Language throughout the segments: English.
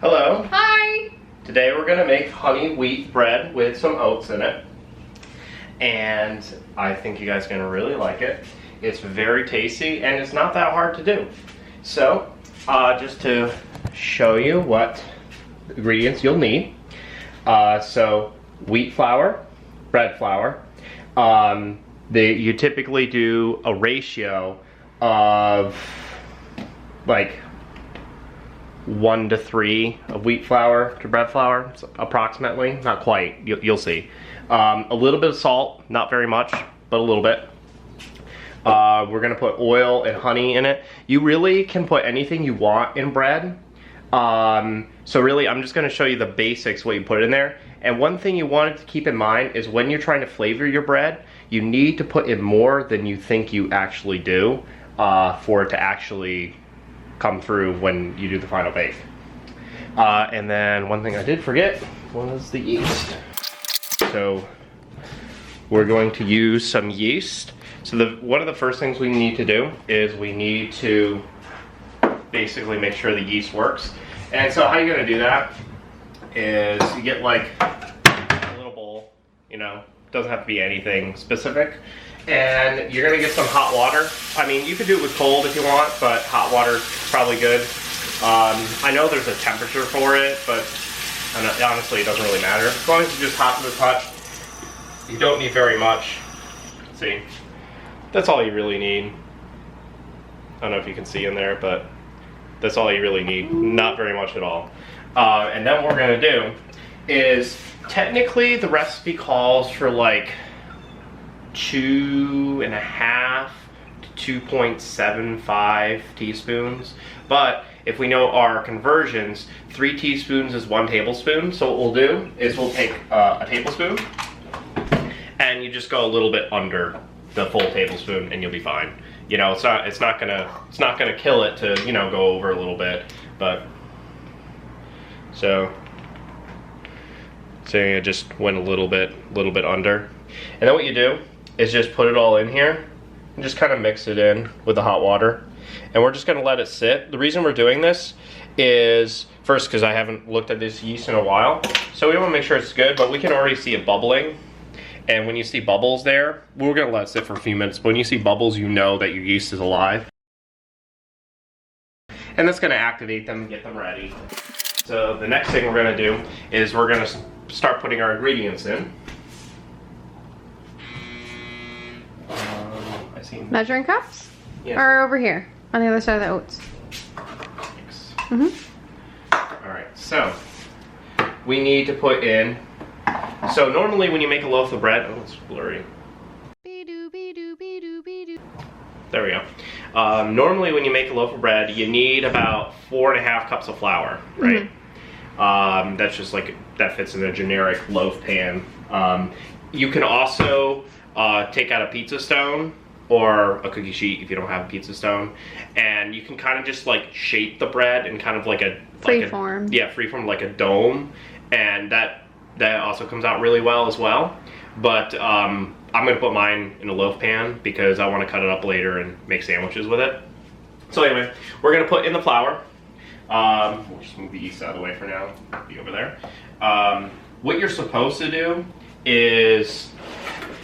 Hello. Hi. Today we're gonna make honey wheat bread with some oats in it. And I think you guys are gonna really like it. It's very tasty and it's not that hard to do. So, just to show you what ingredients you'll need. So, wheat flour, bread flour. You typically do a ratio of like 1 to 3 of wheat flour to bread flour, approximately, not quite, you'll see. A little bit of salt, not very much, but a little bit. We're gonna put oil and honey in it. You really can put anything you want in bread. So really, I'm just gonna show you the basics, what you put in there. And one thing you wanted to keep in mind is when you're trying to flavor your bread, you need to put in more than you think you actually do for it to actually come through when you do the final bake. And then one thing I did forget was the yeast. So we're going to use some yeast. So one of the first things we need to do is we need to basically make sure the yeast works. And so how you're gonna do that is you get like a little bowl, you know, doesn't have to be anything specific. And you're gonna get some hot water. I mean, you could do it with cold if you want, but hot water is probably good. I know there's a temperature for it, but honestly, it doesn't really matter. As long as it's just hot to the touch, you don't need very much. See, that's all you really need. I don't know if you can see in there, but that's all you really need. Not very much at all. And then what we're gonna do is, technically the recipe calls for like 2.5 to 2.75 teaspoons, but if we know our conversions, 3 teaspoons is 1 tablespoon. So what we'll do is we'll take a tablespoon and you just go a little bit under the full tablespoon and you'll be fine. You know, it's not gonna kill it to, you know, go over a little bit, but so you just went a little bit under. And then what you do is just put it all in here and just kind of mix it in with the hot water. And we're just gonna let it sit. The reason we're doing this is, first, because I haven't looked at this yeast in a while. So we wanna make sure it's good, but we can already see it bubbling. And when you see bubbles there, we're gonna let it sit for a few minutes, but when you see bubbles, you know that your yeast is alive. And that's gonna activate them and get them ready. So the next thing we're gonna do is we're gonna start putting our ingredients in. I see. Measuring cups? Yes. Or over here, on the other side of the oats. Thanks. Mm-hmm. All right, so we need to put in, so normally when you make a loaf of bread, oh, it's blurry. There we go. Normally when you make a loaf of bread, you need about 4.5 cups of flour, right? Mm-hmm. That's just like, that fits in a generic loaf pan. You can also take out a pizza stone or a cookie sheet if you don't have a pizza stone, and you can kind of just like shape the bread in kind of like a freeform. Yeah, freeform, like a dome, and that also comes out really well as well. But I'm gonna put mine in a loaf pan because I want to cut it up later and make sandwiches with it. So anyway, we're gonna put in the flour. We'll just move the yeast out of the way for now. Be over there. What you're supposed to do is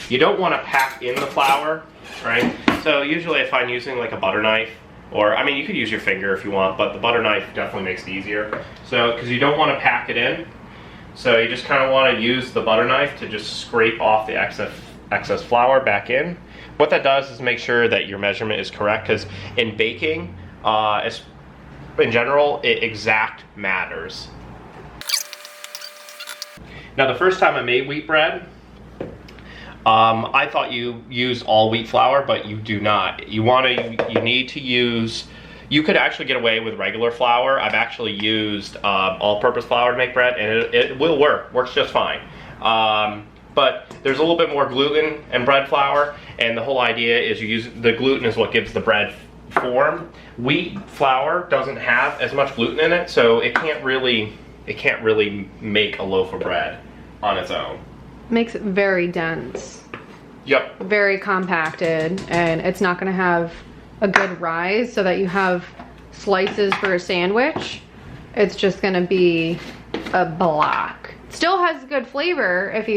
you don't want to pack in the flour, right? So usually I find using like a butter knife, or I mean you could use your finger if you want, but the butter knife definitely makes it easier. So because you don't want to pack it in, so you just kind of want to use the butter knife to just scrape off the excess flour back in. What that does is make sure that your measurement is correct, because in baking, in general, exact matters. Now the first time I made wheat bread, I thought you use all wheat flour, but you do not. You need to use, you could actually get away with regular flour. I've actually used all-purpose flour to make bread, and it will work, works just fine. But there's a little bit more gluten in bread flour, and the whole idea is you use, the gluten is what gives the bread form. Wheat flour doesn't have as much gluten in it, so it can't really make a loaf of bread on its own. Makes it very dense. Yep. Very compacted, and it's not going to have a good rise so that you have slices for a sandwich. it's just gonna be a block. Still has good flavor if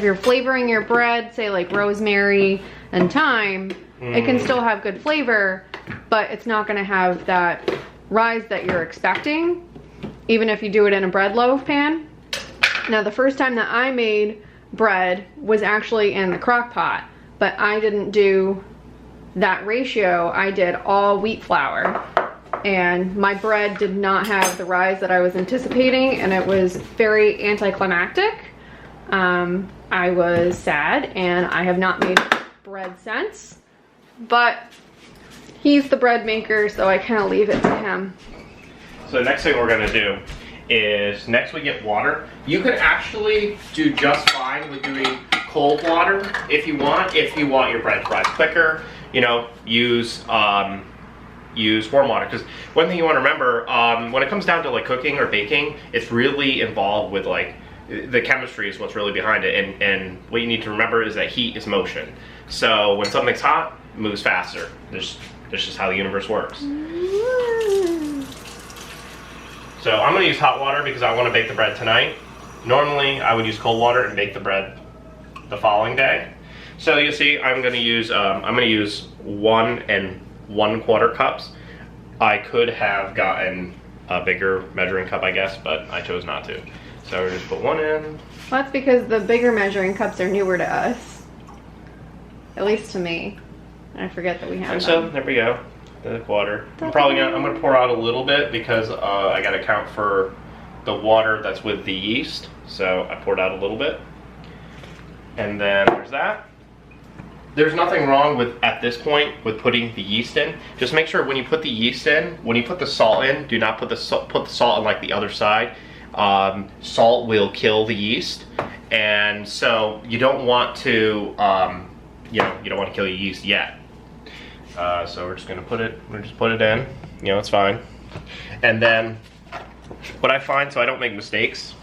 you're flavoring your bread, say like rosemary and thyme, it can still have good flavor, but it's not gonna have that rise that you're expecting, even if you do it in a bread loaf pan. Now, the first time that I made bread was actually in the crock pot, but I didn't do that ratio. I did all wheat flour, and my bread did not have the rise that I was anticipating, and it was very anticlimactic. I was sad, and I have not made bread since, but he's the bread maker, so I kind of leave it to him. So the next thing we're gonna do is, next we get water. You can actually do just fine with doing cold water if you want. If you want your bread to rise quicker, you know, use warm water. Because one thing you want to remember, when it comes down to like cooking or baking, it's really involved with like, the chemistry is what's really behind it. And what you need to remember is that heat is motion. So when something's hot, it moves faster. That's just how the universe works. So I'm gonna use hot water because I want to bake the bread tonight. Normally I would use cold water and bake the bread the following day. So you see, I'm gonna use 1 1/4 cups. I could have gotten a bigger measuring cup, I guess, but I chose not to. So we're just put 1 in. Well, that's because the bigger measuring cups are newer to us, at least to me. I forget that we have And them. so there we go. The water. I'm gonna pour out a little bit because I gotta count for the water that's with the yeast. So I poured out a little bit. And then there's that. There's nothing wrong with, at this point, with putting the yeast in. Just make sure when you put the yeast in, when you put the salt in, do not put the salt on like the other side. Salt will kill the yeast. And so you don't want to, you don't want to kill your yeast yet. So we're just put it in, it's fine. And then what I find, so I don't make mistakes,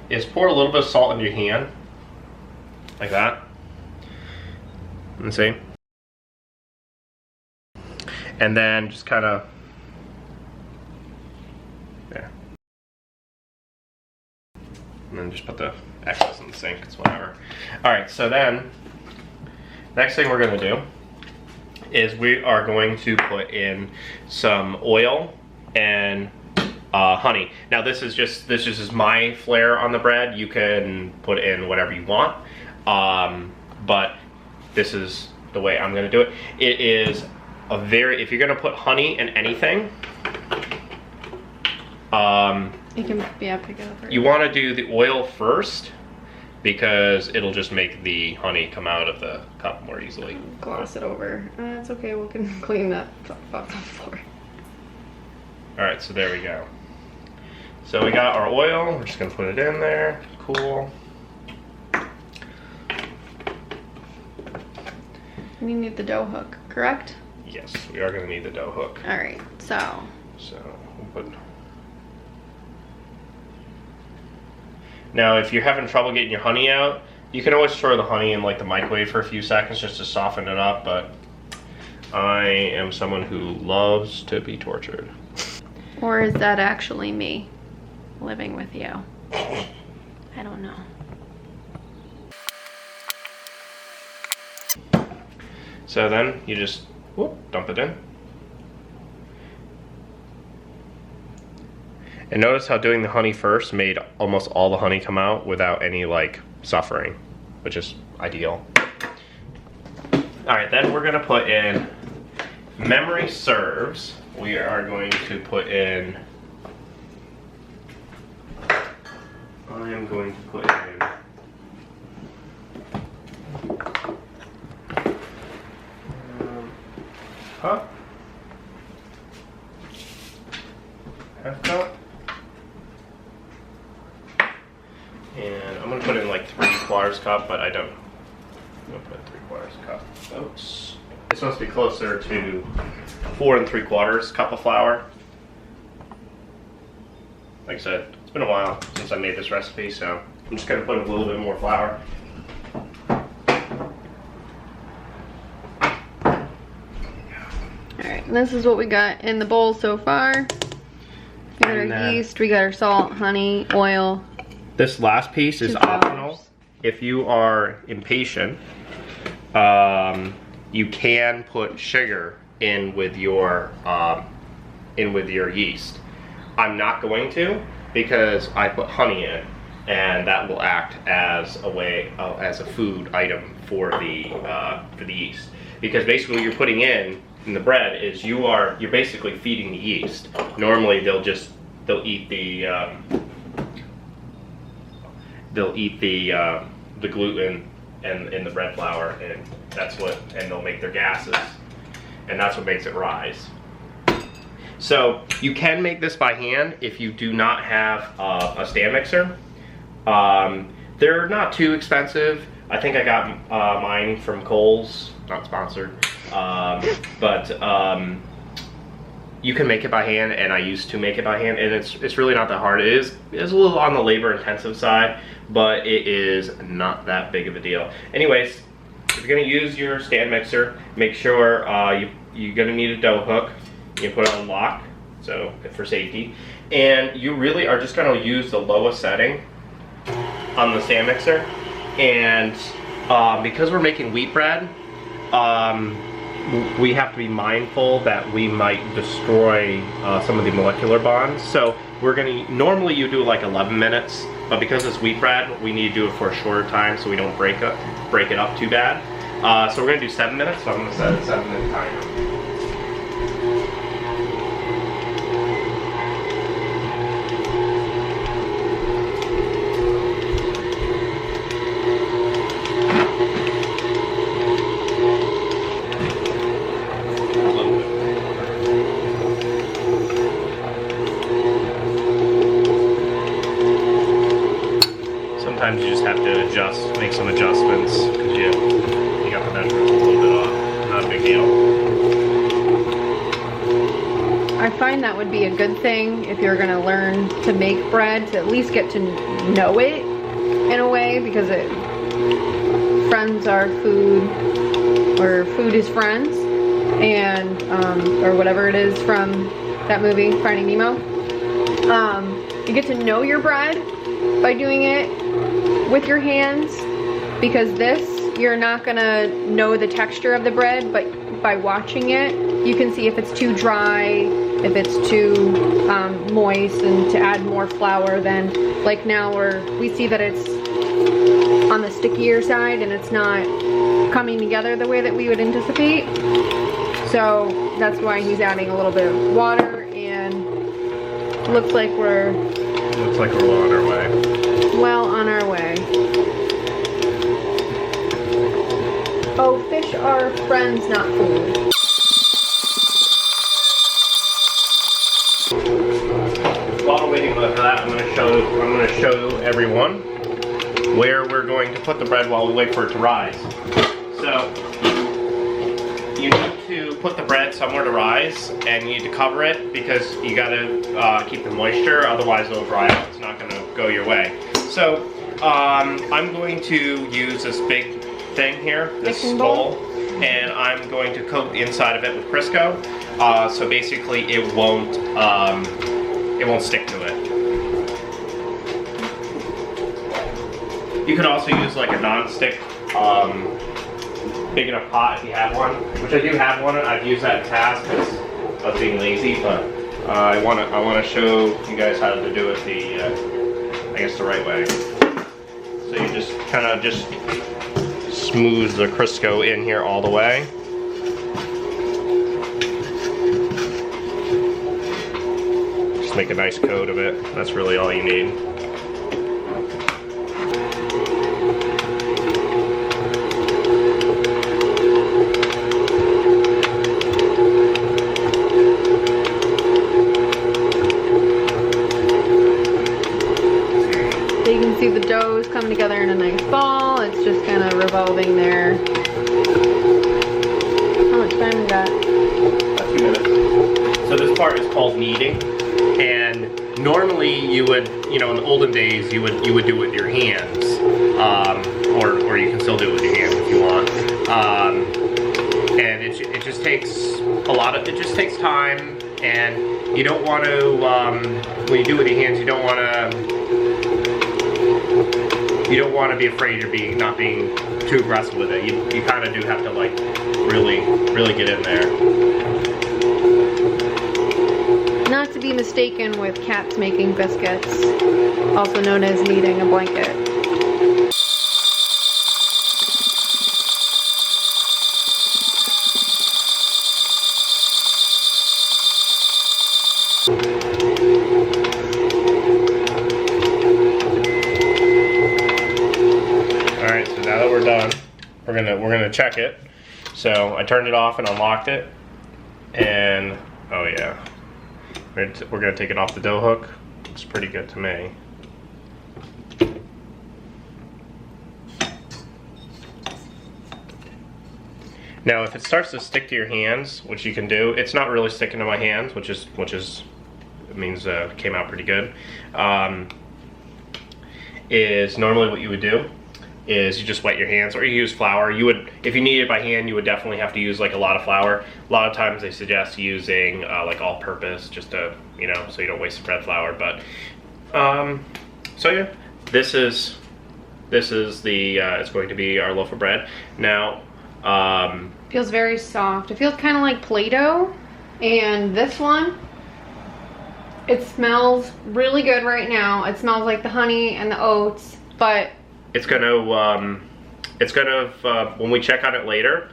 is pour a little bit of salt into your hand, like that. And see? And then just kind of, there. And then just put the excess in the sink, it's whatever. All right, so then, next thing we're gonna do is we are going to put in some oil and honey. Now this is just my flair on the bread. You can put in whatever you want, but this is the way I'm gonna do it. It is if you're gonna put honey in anything, You can, pick it up. you wanna do the oil first, because it'll just make the honey come out of the cup more easily. Gloss it over. It's okay, we can clean that off the floor. Alright, so there we go. So we got our oil, we're just gonna put it in there, cool. You need the dough hook, correct? Yes, we are gonna need the dough hook. Alright, so we'll put... Now, if you're having trouble getting your honey out, you can always throw the honey in like the microwave for a few seconds just to soften it up, but I am someone who loves to be tortured. Or is that actually me living with you? I don't know. So then you just dump it in. And notice how doing the honey first made almost all the honey come out without any like suffering, which is ideal. All right, then we're gonna put in memory serves. We are going to put in, I am going to put in half cup. And I'm gonna put in like 3/4 cup, but I don't. I'm gonna put 3/4 cup of oats. It's supposed to be closer to 4 3/4 cup of flour. Like I said, it's been a while since I made this recipe, so I'm just gonna put a little bit more flour. Alright, this is what we got in the bowl so far. got our yeast, we got our salt, honey, oil. This last piece is optional. If you are impatient, you can put sugar in with your yeast. I'm not going to, because I put honey in it, and that will act as a way as a food item for the yeast. Because basically what you're putting in the bread is you're basically feeding the yeast. Normally they'll eat the gluten and the bread flour, and they'll make their gases, and that's what makes it rise. So you can make this by hand if you do not have a stand mixer. They're not too expensive. I think I got mine from Kohl's, not sponsored, but you can make it by hand, and I used to make it by hand, and it's really not that hard. It's a little on the labor intensive side, but it is not that big of a deal. Anyways, if you're gonna use your stand mixer, make sure you're gonna need a dough hook. You put it on lock, so for safety, and you really are just gonna use the lowest setting on the stand mixer. And because we're making wheat bread, we have to be mindful that we might destroy some of the molecular bonds. So we're gonna, normally you do like 11 minutes, but because it's wheat bread, we need to do it for a shorter time so we don't break it up too bad. So we're gonna do 7 minutes, so I'm gonna set a 7-minute timer. Sometimes you just have to make some adjustments, because you got the measurements a little bit off. Not a big deal. I find that would be a good thing if you're gonna learn to make bread, to at least get to know it in a way, because friends are food, or food is friends, and or whatever it is from that movie, Finding Nemo. You get to know your bread by doing it with your hands, because you're not gonna know the texture of the bread, but by watching it you can see if it's too dry, if it's too moist, and to add more flour. Then like now we see that it's on the stickier side and it's not coming together the way that we would anticipate. So that's why he's adding a little bit of water, and looks like we're well on our way. Well on our way. Oh, fish are friends, not food. While we're waiting for that, I'm going to show everyone where we're going to put the bread while we wait for it to rise. So you need to put the bread somewhere to rise, and you need to cover it because you got to keep the moisture, otherwise it'll dry out. It's not going to go your way. So I'm going to use this big thing here, this bowl, and I'm going to coat the inside of it with Crisco. So basically it won't stick to it. You could also use like a non-stick big enough pot if you have one, which I do have one. I've used that in the past because I was being lazy, but I want to show you guys how to do it the right way. So you just kind of smooth the Crisco in here all the way. Just make a nice coat of it. That's really all you need. So you can see the dough's coming together in a nice ball. It's just kind of revolving there. How much time we got? About 2 minutes. So this part is called kneading, and normally you would, in the olden days, you would do it with your hands, or you can still do it with your hands if you want. And it just takes time, And you don't want to, when you do it with your hands, you don't want to be afraid you're not being too aggressive with it. You kind of do have to like really get in there. Not to be mistaken with cats making biscuits, also known as kneading a blanket. Alright, so now that we're done, we're gonna check it. So I turned it off and unlocked it, and oh yeah, we're gonna take it off the dough hook. Looks pretty good to me. Now, if it starts to stick to your hands, which you can do, it's not really sticking to my hands, which it means it came out pretty good. Is normally what you would do is you just wet your hands, or you use flour. You would, if you need it by hand, you would definitely have to use like a lot of flour. A lot of times they suggest using like all-purpose, just to, you know, so you don't waste the bread flour. But so yeah, this is the it's going to be our loaf of bread now. Feels very soft. It feels kind of like Play-Doh. And this one, it smells really good right now. It smells like the honey and the oats, but it's gonna when we check on it later,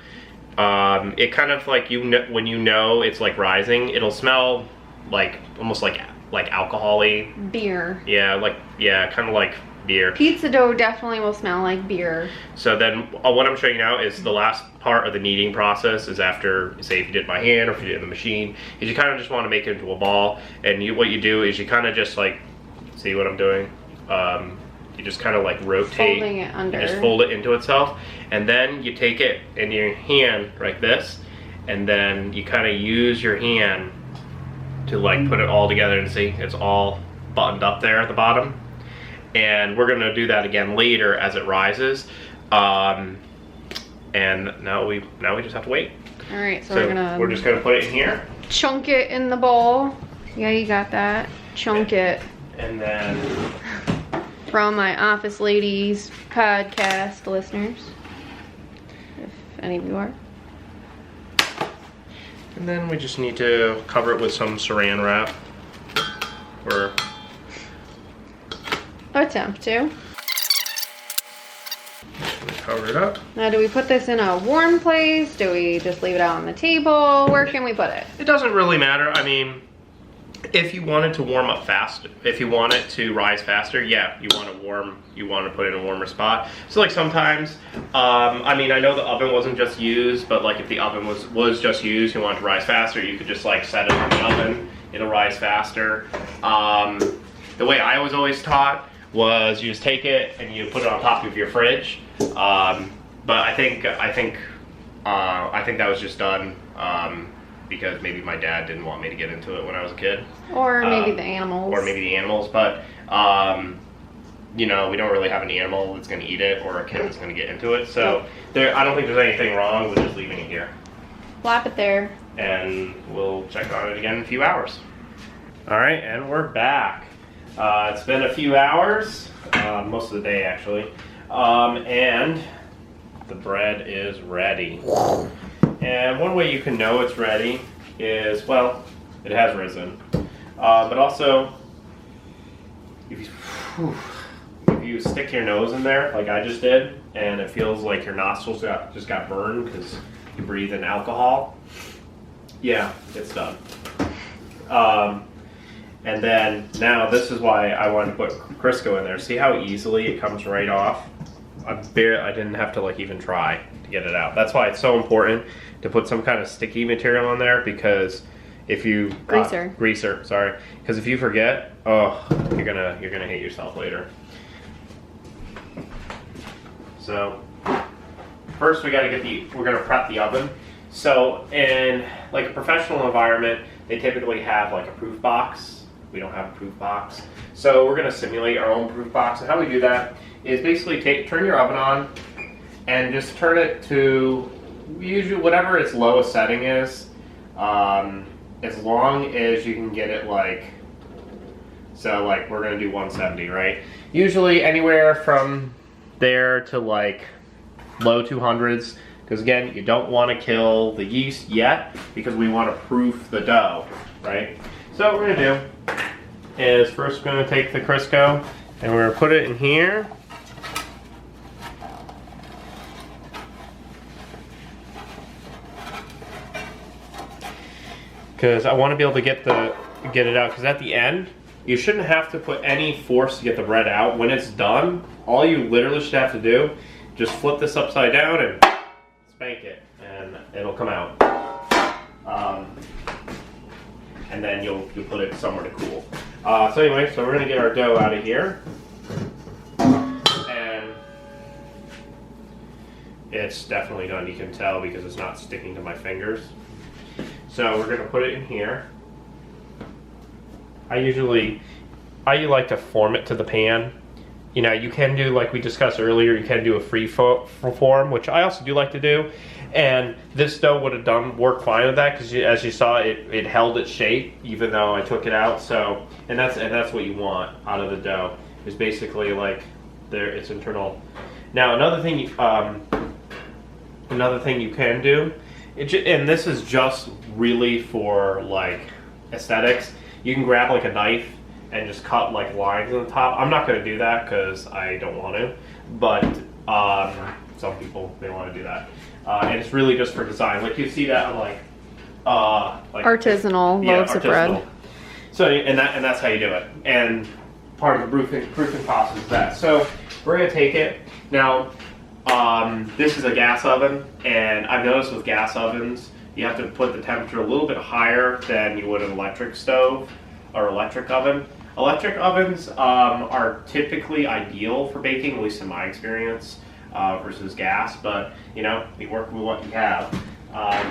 it kind of like, when you know it's like rising, it'll smell like almost like alcohol-y. Beer. Yeah, kind of like beer. Pizza dough definitely will smell like beer. So then what I'm showing you now is the last part of the kneading process is after, say if you did it by hand or if you did it in the machine, is you kind of just want to make it into a ball. And what you do is you kind of just like, see what I'm doing? You just kind of like rotate. Folding it under. You just fold it into itself. And then you take it in your hand like this, and then you kind of use your hand to like put it all together, and see it's all buttoned up there at the bottom. And we're gonna do that again later as it rises. And now we just have to wait. All right, so we're just gonna put it in here. Chunk it in the bowl. Yeah, you got that. Chunk it. And then For all my Office Ladies podcast listeners, if any of you are. And then we just need to cover it with some saran wrap. Or Attempt to. Cover it up. Now, do we put this in a warm place? Do we just leave it out on the table? Where can we put it? It doesn't really matter. I mean, if you want it to warm up fast, if you want it to rise faster, yeah, you want to put it in a warmer spot. So like sometimes, I mean, I know the oven wasn't just used, but like if the oven was just used, you want it to rise faster, you could just like set it in the oven, it'll rise faster. The way I was always taught was you just take it and you put it on top of your fridge. But I think that was just done because maybe my dad didn't want me to get into it when I was a kid. Or maybe the animals. Or maybe the animals, but you know, we don't really have an animal that's going to eat it or a kid that's going to get into it. So I don't think there's anything wrong with just leaving it here. Flap it there. And we'll check on it again in a few hours. All right, and we're back. It's been a few hours, most of the day actually, and the bread is ready. And one way you can know it's ready is, well, it has risen, but also if you stick your nose in there like I just did, and it feels like your nostrils just got burned because you breathe in alcohol, yeah, it's done. And then now this is why I wanted to put Crisco in there. See how easily it comes right off? I didn't have to like even try to get it out. That's why it's so important to put some kind of sticky material on there, because if you greaser, sorry, because if you forget, oh, you're gonna hate yourself later. So first we're gonna prep the oven. So in like a professional environment, they typically have like a proof box. We don't have a proof box. So we're gonna simulate our own proof box. And how we do that is basically turn your oven on and just turn it to usually whatever its lowest setting is. as long as you can get it like, so like we're gonna do 170, right? Usually anywhere from there to like low 200s, because again, you don't want to kill the yeast yet because we want to proof the dough, right? So what we're gonna do is first we're gonna take the Crisco and we're gonna put it in here. Because I want to be able to get it out, because at the end you shouldn't have to put any force to get the bread out. When it's done, all you literally should have to do, just flip this upside down and spank it and it'll come out. And then you'll put it somewhere to cool. So anyway, so we're gonna get our dough out of here. And it's definitely done, you can tell because it's not sticking to my fingers. So we're gonna put it in here. I like to form it to the pan. You know, you can do, like we discussed earlier, you can do a free form, which I also do like to do. And this dough would have worked fine with that, because as you saw, it held its shape even though I took it out. So, and that's what you want out of the dough, is basically like its internal. Now another thing you can do, and this is just really for like aesthetics, you can grab like a knife and just cut like lines on the top. I'm not going to do that because I don't want to, but some people may want to do that, and it's really just for design. Like you see that on like artisanal loaves of bread. So and that's how you do it. And part of the proofing process is that. So we're going to take it now. This is a gas oven, and I've noticed with gas ovens, you have to put the temperature a little bit higher than you would an electric stove or electric oven. Electric ovens are typically ideal for baking, at least in my experience, versus gas, but you know, you work with what you have.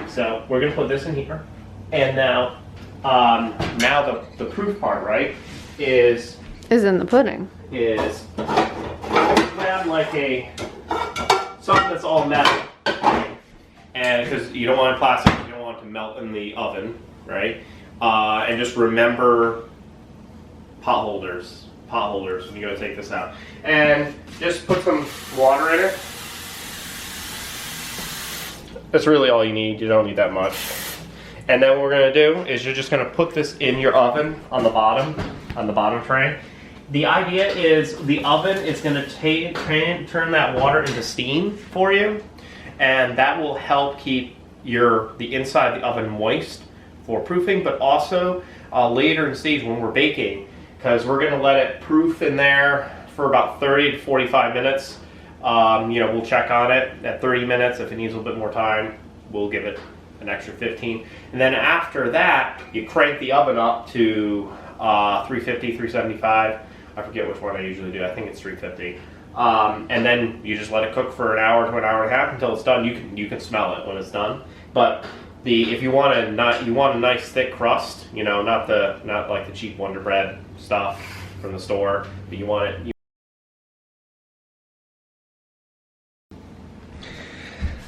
So we're gonna put this in here, and now the proof part, right, is in the pudding. Is grab like something that's all metal, and because you don't want it plastic, you don't want it to melt in the oven, right? And just remember pot holders when you go to take this out, and just put some water in it. That's really all you need. You don't need that much. And then what we're gonna do is you're just gonna put this in your oven on the bottom tray. The idea is the oven is going to turn that water into steam for you, and that will help keep the inside of the oven moist for proofing, but also later in the stage when we're baking, because we're going to let it proof in there for about 30 to 45 minutes. You know, we'll check on it at 30 minutes. If it needs a little bit more time, we'll give it an extra 15. And then after that, you crank the oven up to 350, 375. I forget which one I usually do. I think it's 350. And then you just let it cook for an hour to an hour and a half until it's done. You can smell it when it's done. But if you want a nice thick crust, you know, not like the cheap Wonder Bread stuff from the store, but you want it.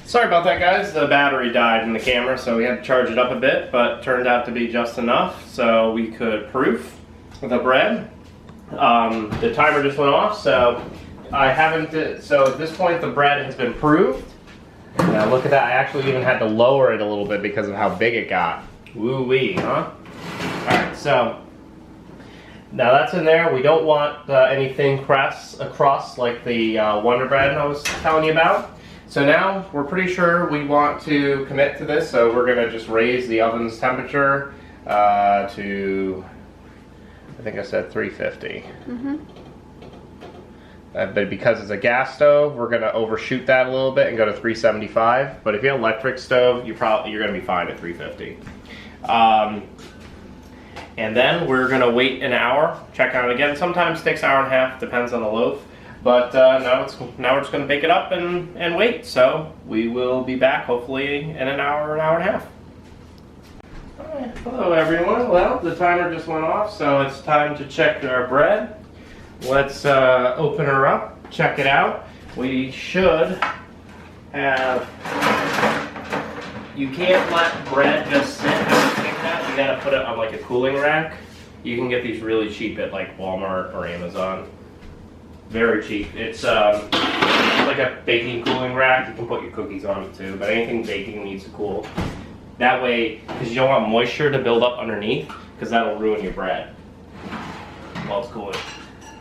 Sorry about that, guys. The battery died in the camera, so we had to charge it up a bit, but turned out to be just enough so we could proof the bread. The timer just went off, so so at this point the bread has been proofed. Now look at that, I actually even had to lower it a little bit because of how big it got. Woo-wee, huh? Alright, so now that's in there. We don't want anything across like the Wonder Bread I was telling you about. So now we're pretty sure we want to commit to this, so we're going to just raise the oven's temperature to, I think I said 350. Mm-hmm. But because it's a gas stove, we're going to overshoot that a little bit and go to 375. But if you have an electric stove, you're going to be fine at 350. And then we're going to wait an hour, check on it again. Sometimes it takes an hour and a half, depends on the loaf. But now we're just going to bake it up and wait. So we will be back hopefully in an hour and a half. Alright, hello everyone. Well, the timer just went off, so it's time to check our bread. Let's open her up, check it out. We should have, you can't let bread just sit. Take that. gotta put it on like a cooling rack. You can get these really cheap at like Walmart or Amazon. Very cheap. It's like a baking cooling rack. You can put your cookies on it too, but anything baking needs to cool. That way, because you don't want moisture to build up underneath, because that'll ruin your bread while it's cooling.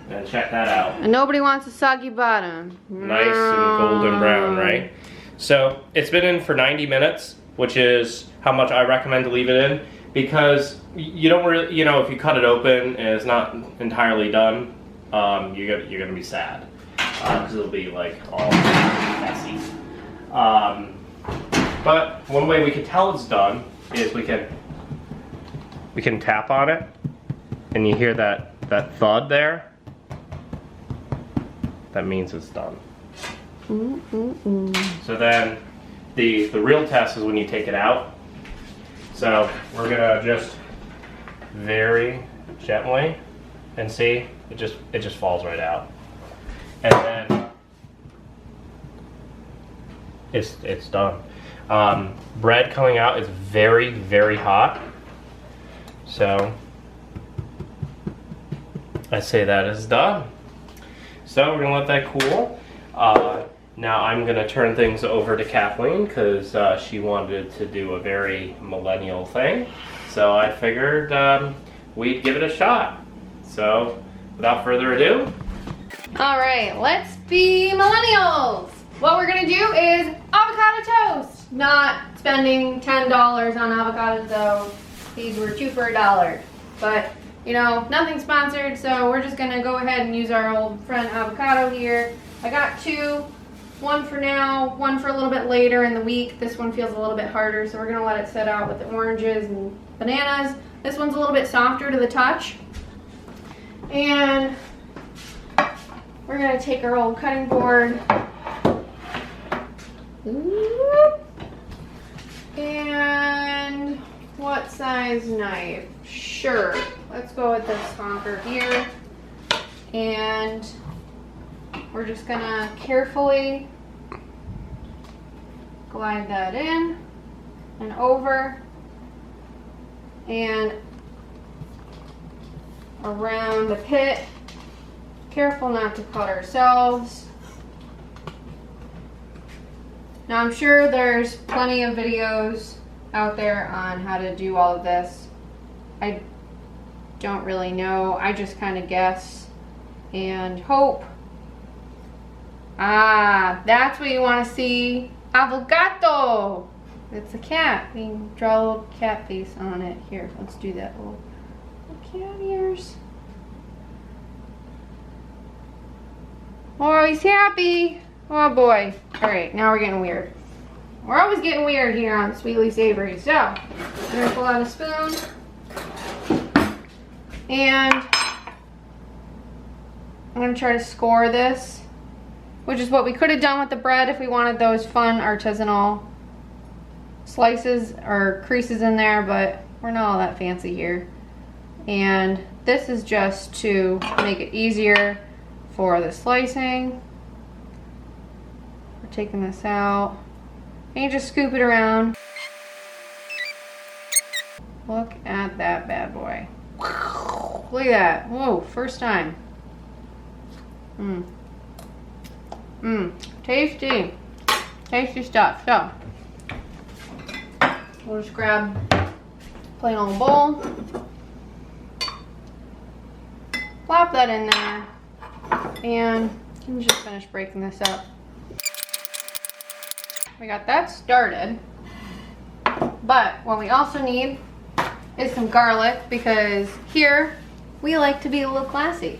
And check that out. And nobody wants a soggy bottom. Nice and golden brown, right? So it's been in for 90 minutes, which is how much I recommend to leave it in, because you don't really, you know, if you cut it open and it's not entirely done, you're gonna be sad, because it'll be like all messy. But one way we can tell it's done is we can tap on it, and you hear that thud there. That means it's done. So then the real test is when you take it out. So we're gonna just very gently, and see, it just falls right out. And then it's done. Bread coming out is very, very hot. So I say that is done. So we're gonna let that cool. Now I'm gonna turn things over to Kathleen, because she wanted to do a very millennial thing. So I figured we'd give it a shot. So without further ado. All right, let's be millennials. What we're gonna do is avocado toast. Not spending $10 on avocados though. These were 2 for $1. But you know, nothing sponsored, so we're just gonna go ahead and use our old friend avocado here. I got 2, one for now, one for a little bit later in the week. This one feels a little bit harder, so we're gonna let it set out with the oranges and bananas. This one's a little bit softer to the touch. And we're gonna take our old cutting board. And what size knife? Sure, let's go with this honker here. And we're just gonna carefully glide that in and over and around the pit. Careful not to cut ourselves. Now I'm sure there's plenty of videos out there on how to do all of this. I don't really know. I just kind of guess and hope. Ah, that's what you want to see. Avocado! It's a cat. We can draw a little cat face on it. Here, let's do that. Little cat ears. Oh, he's happy. Oh boy. Alright, now we're getting weird. We're always getting weird here on Sweetly Savory. So, I'm going to pull out a spoon. And I'm going to try to score this, which is what we could have done with the bread if we wanted those fun artisanal slices or creases in there, but we're not all that fancy here. And this is just to make it easier for the slicing. We're taking this out. And you just scoop it around. Look at that bad boy. Look at that. Whoa, first time. Tasty. Tasty stuff. So, we'll just grab a plain old bowl. Plop that in there. And let me just finish breaking this up. We got that started. But what we also need is some garlic, because here we like to be a little classy.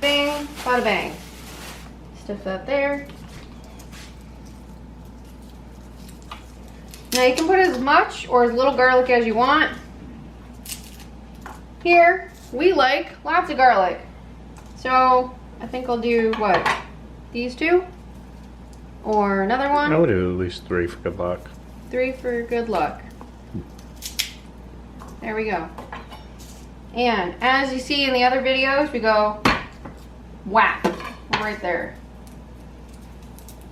Bang, bada bang. Stuff that there. Now you can put as much or as little garlic as you want. Here, we like lots of garlic. So I think I'll do what? These 2? Or another one? I would do at least 3 for good luck. 3 for good luck. There we go. And as you see in the other videos, we go whack right there.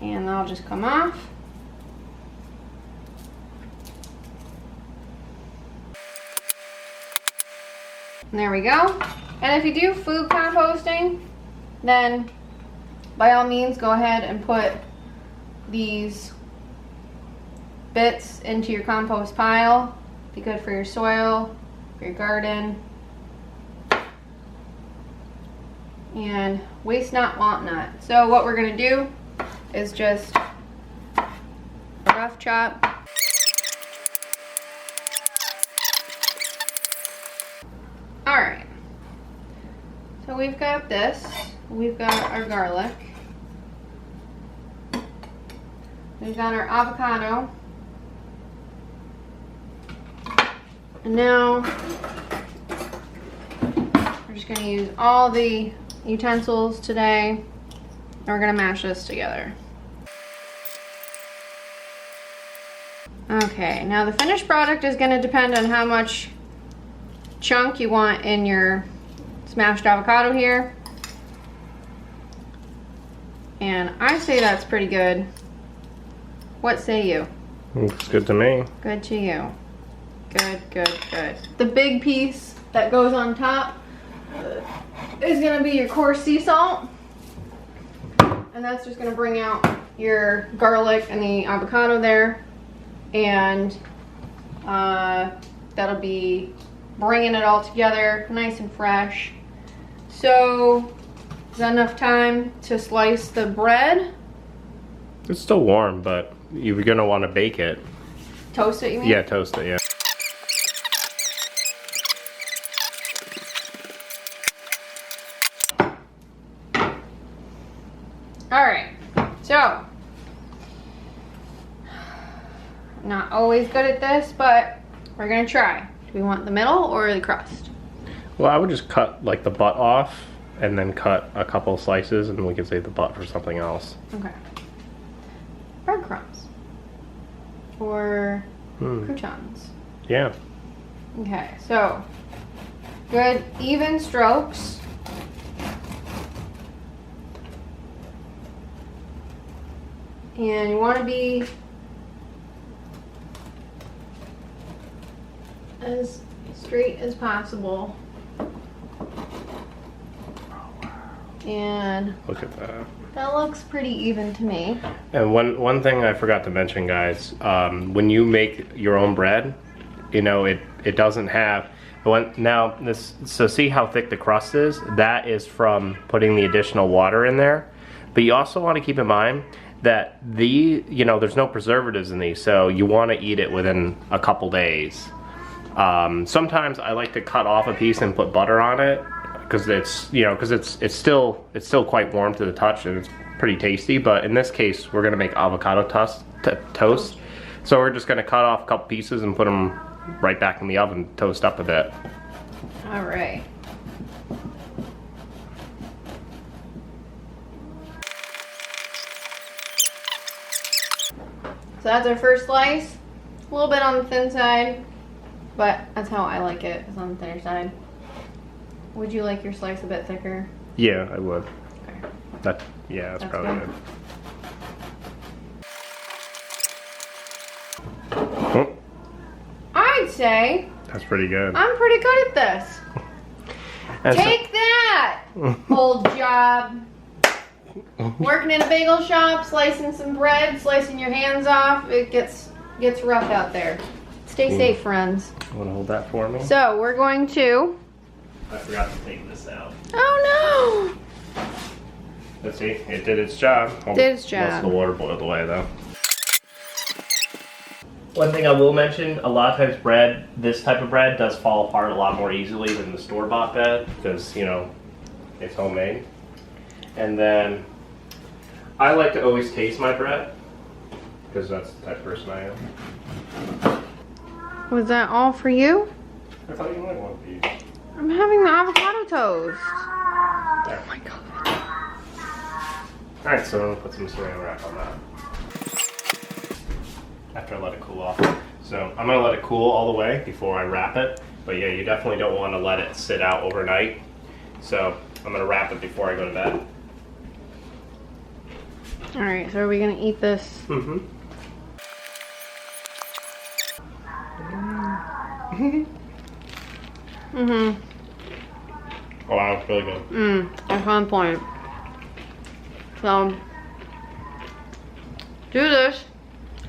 And that'll just come off. And there we go. And if you do food composting, then by all means go ahead and put these bits into your compost pile. Be good for your soil, for your garden. And waste not, want not. So what we're gonna do is just a rough chop. All right, so we've got this. We've got our garlic. We've got our avocado. And now we're just gonna use all the utensils today, and we're gonna mash this together. Okay, now the finished product is gonna depend on how much chunk you want in your smashed avocado here. And I say that's pretty good. What say you? Looks good to me. Good to you. Good, good, good. The big piece that goes on top is gonna be your coarse sea salt. And that's just gonna bring out your garlic and the avocado there. And that'll be bringing it all together nice and fresh. So, is that enough time to slice the bread? It's still warm, but you're gonna want to bake it. Toast it, you mean? Yeah, toast it, yeah. Alright, so, not always good at this, but we're gonna try. Do we want the middle or the crust? Well, I would just cut like the butt off and then cut a couple slices, and we can save the butt for something else. Okay. Breadcrumbs. Or croutons. Yeah. Okay, so good even strokes. And you want to be as straight as possible. And Look at that. that looks pretty even to me. And one thing I forgot to mention, guys, when you make your own bread, you know, it doesn't have so see how thick the crust is? That is from putting the additional water in there. But you also want to keep in mind that there's no preservatives in these, so you want to eat it within a couple days. Sometimes I like to cut off a piece and put butter on it, because it's still quite warm to the touch and it's pretty tasty. But in this case, we're gonna make avocado toast. So we're just gonna cut off a couple pieces and put them right back in the oven, toast up a bit. All right. So that's our first slice. A little bit on the thin side, but that's how I like it, it's on the thinner side. Would you like your slice a bit thicker? Yeah, I would. Okay. That's That's probably good. good. Oh, I'd say that's pretty good. I'm pretty good at this. And so- Take that, old job. Working in a bagel shop, slicing some bread, slicing your hands off, it gets rough out there. Stay safe, friends. You want to hold that for me? So we're going to... I forgot to take this out. Oh no! Let's see, it did its job. Did its job. Most of the water boiled away though. One thing I will mention, a lot of times this type of bread does fall apart a lot more easily than the store-bought bread, because, you know, it's homemade. And then, I like to always taste my bread, because that's the type of person I am. Was that all for you? I thought you might want these. I'm having the avocado toast. There. Oh my god. Alright, so I'm going to put some saran wrap on that. After I let it cool off. So I'm going to let it cool all the way before I wrap it. But yeah, you definitely don't want to let it sit out overnight. So I'm going to wrap it before I go to bed. Alright, so are we going to eat this? Mm-hmm. Mm-hmm. Oh wow, it's really good. That's on point. So, do this.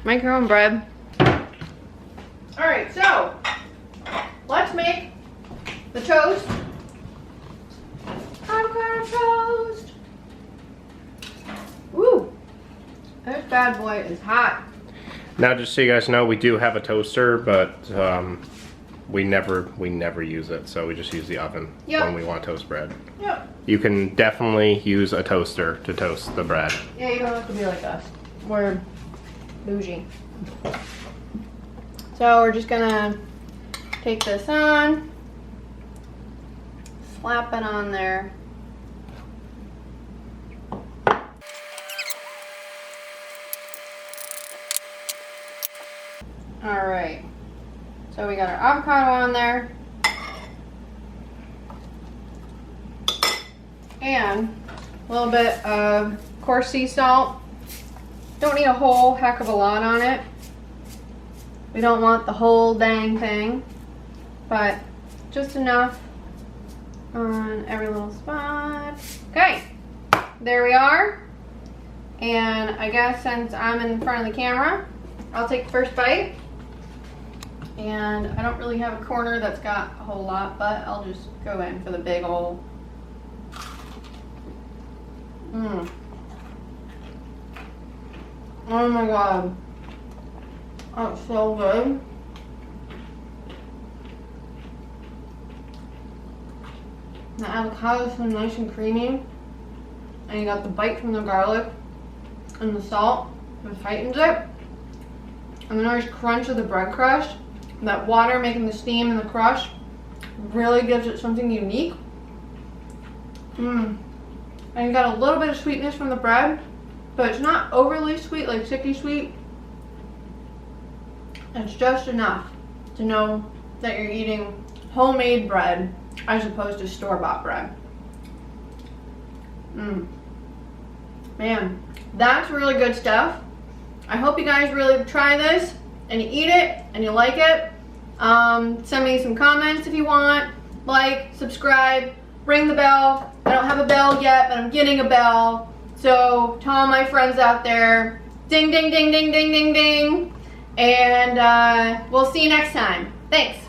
Make your own bread. Alright, so, let's make the toast. Avocado toast. Woo! This bad boy is hot. Now, just so you guys know, we do have a toaster, but we never use it, so we just use the oven when we want to toast bread. Yep. You can definitely use a toaster to toast the bread. Yeah, you don't have to be like us. We're bougie. So we're just gonna take this on, slap it on there. All right, so we got our avocado on there. And a little bit of coarse sea salt. Don't need a whole heck of a lot on it. We don't want the whole dang thing, but just enough on every little spot. Okay, there we are. And I guess since I'm in front of the camera, I'll take the first bite. And I don't really have a corner that's got a whole lot, but I'll just go in for the big old. Oh my god. That's so good. The avocado is so nice and creamy. And you got the bite from the garlic and the salt, which heightens it. And the nice crunch of the bread crust. That water making the steam and the crush really gives it something unique. And you got a little bit of sweetness from the bread, but it's not overly sweet, like sicky sweet. It's just enough to know that you're eating homemade bread as opposed to store-bought bread. Man, that's really good stuff. I hope you guys really try this and you eat it and you like it. Send me some comments if you want. Like, subscribe, ring the bell. I don't have a bell yet, but I'm getting a bell. So to all my friends out there, ding, ding, ding, ding, ding, ding, ding. And we'll see you next time. Thanks.